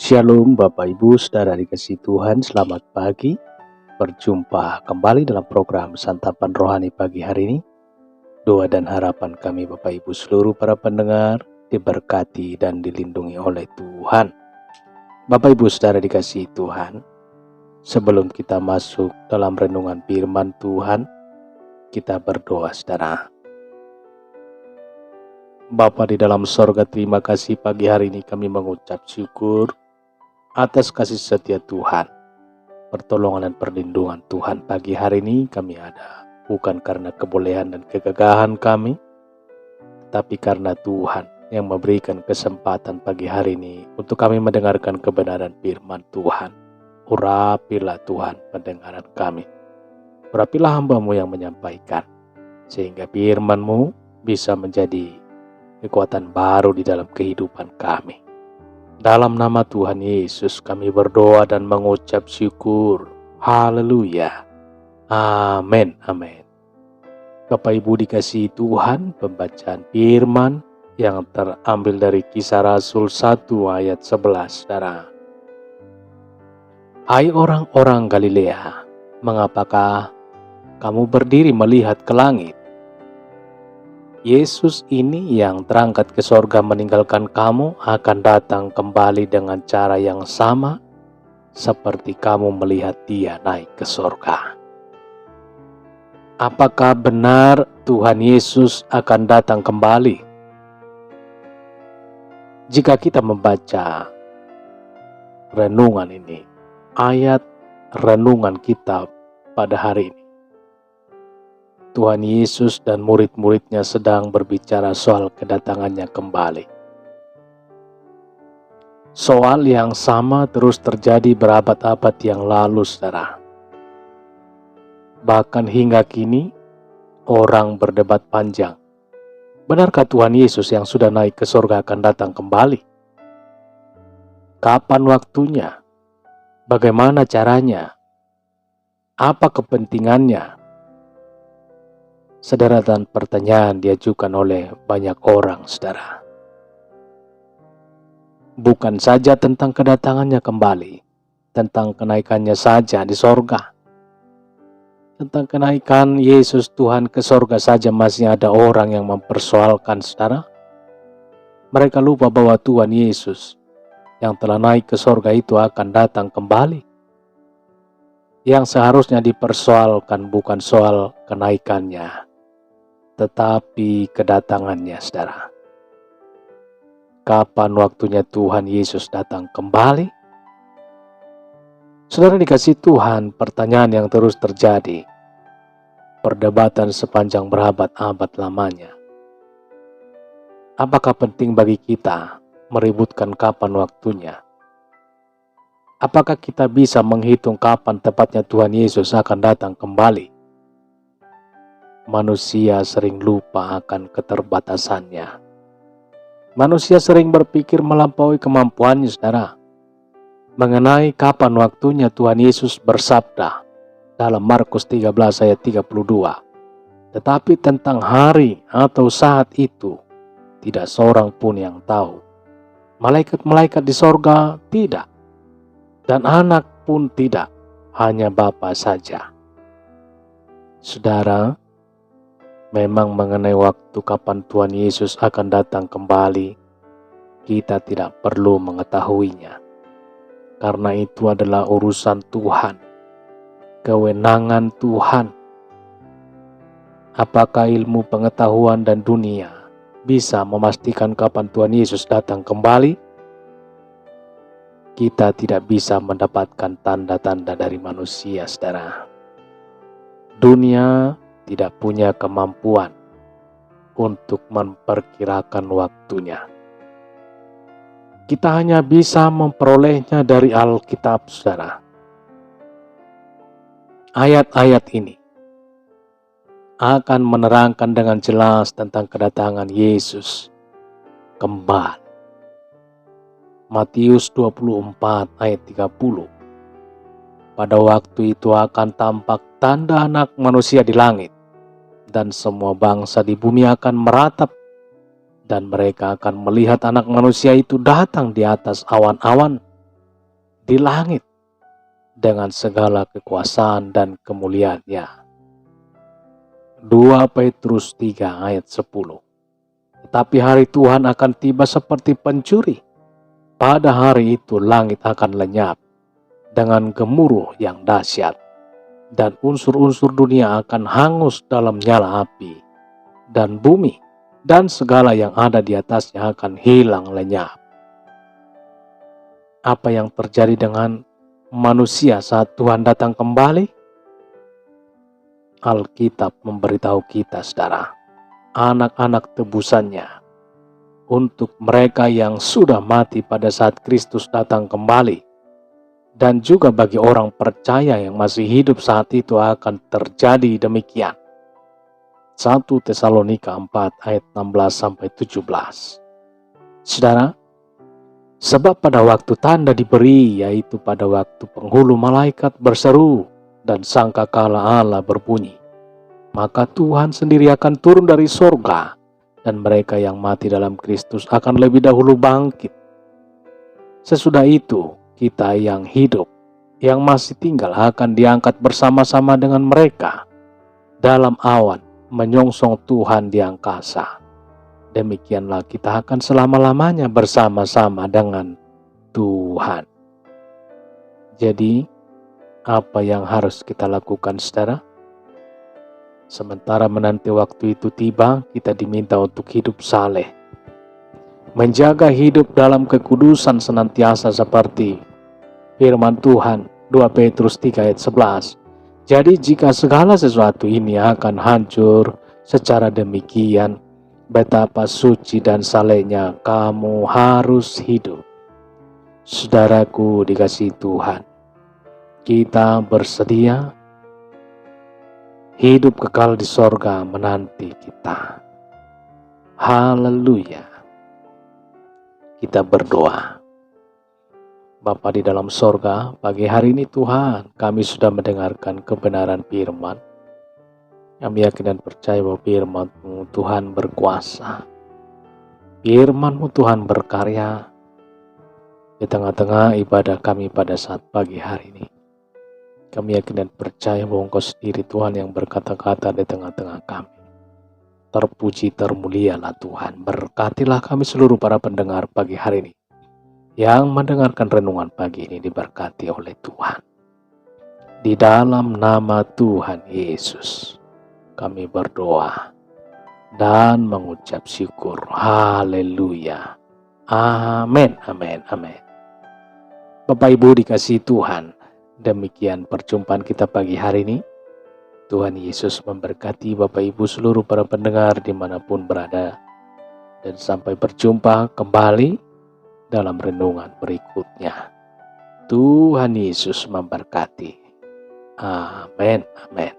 Shalom Bapak Ibu Saudara dikasihi Tuhan, selamat pagi. Berjumpa kembali dalam program Santapan Rohani pagi hari ini. Doa dan harapan kami Bapak Ibu seluruh para pendengar diberkati dan dilindungi oleh Tuhan. Bapak Ibu Saudara dikasihi Tuhan, sebelum kita masuk dalam renungan firman Tuhan, kita berdoa saudara. Bapa di dalam sorga, terima kasih pagi hari ini kami mengucap syukur atas kasih setia Tuhan, pertolongan dan perlindungan Tuhan. Pagi hari ini kami ada bukan karena kebolehan dan kegagahan kami, tapi karena Tuhan yang memberikan kesempatan pagi hari ini untuk kami mendengarkan kebenaran firman Tuhan. Urapilah Tuhan pendengaran kami, urapilah hamba-Mu yang menyampaikan, sehingga firman-Mu bisa menjadi kekuatan baru di dalam kehidupan kami. Dalam nama Tuhan Yesus kami berdoa dan mengucap syukur. Haleluya. Amin. Amin. Bapak Ibu dikasihi Tuhan, pembacaan firman yang terambil dari Kisah Rasul 1 ayat 11, saudara. Hai orang-orang Galilea, mengapakah kamu berdiri melihat ke langit? Yesus ini yang terangkat ke sorga meninggalkan kamu akan datang kembali dengan cara yang sama seperti kamu melihat Dia naik ke sorga. Apakah benar Tuhan Yesus akan datang kembali? Jika kita membaca renungan ini, ayat renungan kita pada hari ini, Tuhan Yesus dan murid-muridnya sedang berbicara soal kedatangannya kembali. Soal yang sama terus terjadi berabad-abad yang lalu, saudara. Bahkan hingga kini, orang berdebat panjang. Benarkah Tuhan Yesus yang sudah naik ke surga akan datang kembali? Kapan waktunya? Bagaimana caranya? Apa kepentingannya? Sederetan pertanyaan diajukan oleh banyak orang, saudara. Bukan saja tentang kedatangannya kembali, tentang kenaikannya saja di sorga. Tentang kenaikan Yesus Tuhan ke sorga saja masih ada orang yang mempersoalkan, saudara. Mereka lupa bahwa Tuhan Yesus yang telah naik ke sorga itu akan datang kembali. Yang seharusnya dipersoalkan bukan soal kenaikannya, tetapi kedatangannya, saudara. Kapan waktunya Tuhan Yesus datang kembali? Saudara dikasihi Tuhan, pertanyaan yang terus terjadi. Perdebatan sepanjang berabad-abad lamanya. Apakah penting bagi kita meributkan kapan waktunya? Apakah kita bisa menghitung kapan tepatnya Tuhan Yesus akan datang kembali? Manusia sering lupa akan keterbatasannya. Manusia sering berpikir melampaui kemampuannya, saudara. Mengenai kapan waktunya Tuhan Yesus bersabda dalam Markus 13 ayat 32. Tetapi tentang hari atau saat itu, tidak seorang pun yang tahu. Malaikat-malaikat di sorga tidak, dan anak pun tidak, hanya Bapa saja. Saudara, memang mengenai waktu kapan Tuhan Yesus akan datang kembali, kita tidak perlu mengetahuinya. Karena itu adalah urusan Tuhan, kewenangan Tuhan. Apakah ilmu pengetahuan dan dunia bisa memastikan kapan Tuhan Yesus datang kembali? Kita tidak bisa mendapatkan tanda-tanda dari manusia, saudara. Dunia tidak punya kemampuan untuk memperkirakan waktunya. Kita hanya bisa memperolehnya dari Alkitab, saudara. Ayat-ayat ini akan menerangkan dengan jelas tentang kedatangan Yesus kembali. Matius 24 ayat 30. Pada waktu itu akan tampak tanda Anak Manusia di langit, dan semua bangsa di bumi akan meratap, dan mereka akan melihat Anak Manusia itu datang di atas awan-awan di langit dengan segala kekuasaan dan kemuliaan-Nya. 2 Petrus 3 ayat 10. Tetapi hari Tuhan akan tiba seperti pencuri. Pada hari itu langit akan lenyap dengan gemuruh yang dahsyat, dan unsur-unsur dunia akan hangus dalam nyala api, dan bumi dan segala yang ada di atasnya akan hilang lenyap. Apa yang terjadi dengan manusia saat Tuhan datang kembali? Alkitab memberitahu kita, saudara, anak-anak tebusannya untuk mereka yang sudah mati pada saat Kristus datang kembali, dan juga bagi orang percaya yang masih hidup saat itu akan terjadi demikian. 1 Tesalonika 4 ayat 16-17. Saudara, sebab pada waktu tanda diberi, yaitu pada waktu penghulu malaikat berseru dan sangkakala Allah berbunyi, maka Tuhan sendiri akan turun dari sorga, dan mereka yang mati dalam Kristus akan lebih dahulu bangkit. Sesudah itu, kita yang hidup, yang masih tinggal akan diangkat bersama-sama dengan mereka dalam awan menyongsong Tuhan di angkasa. Demikianlah kita akan selama-lamanya bersama-sama dengan Tuhan. Jadi, apa yang harus kita lakukan, saudara? Sementara menanti waktu itu tiba, kita diminta untuk hidup saleh, menjaga hidup dalam kekudusan senantiasa seperti firman Tuhan 2 Petrus 3 ayat 11. Jadi jika segala sesuatu ini akan hancur secara demikian, betapa suci dan salehnya kamu harus hidup. Saudaraku dikasihi Tuhan, kita bersedia hidup kekal di sorga menanti kita. Haleluya. Kita berdoa. Bapa di dalam sorga, pagi hari ini Tuhan, kami sudah mendengarkan kebenaran firman. Kami yakin dan percaya bahwa firman-Mu Tuhan berkuasa. Firman-Mu Tuhan berkarya di tengah-tengah ibadah kami pada saat pagi hari ini. Kami yakin dan percaya bahwa Engkau sendiri Tuhan yang berkata-kata di tengah-tengah kami. Terpuji termulialah Tuhan. Berkatilah kami seluruh para pendengar pagi hari ini, yang mendengarkan renungan pagi ini diberkati oleh Tuhan. Di dalam nama Tuhan Yesus, kami berdoa dan mengucap syukur. Haleluya. Amin, amin, amin. Bapak Ibu dikasihi Tuhan, demikian perjumpaan kita pagi hari ini. Tuhan Yesus memberkati Bapak Ibu seluruh para pendengar dimanapun berada. Dan sampai berjumpa kembali dalam renungan berikutnya. Tuhan Yesus memberkati. Amin, amin.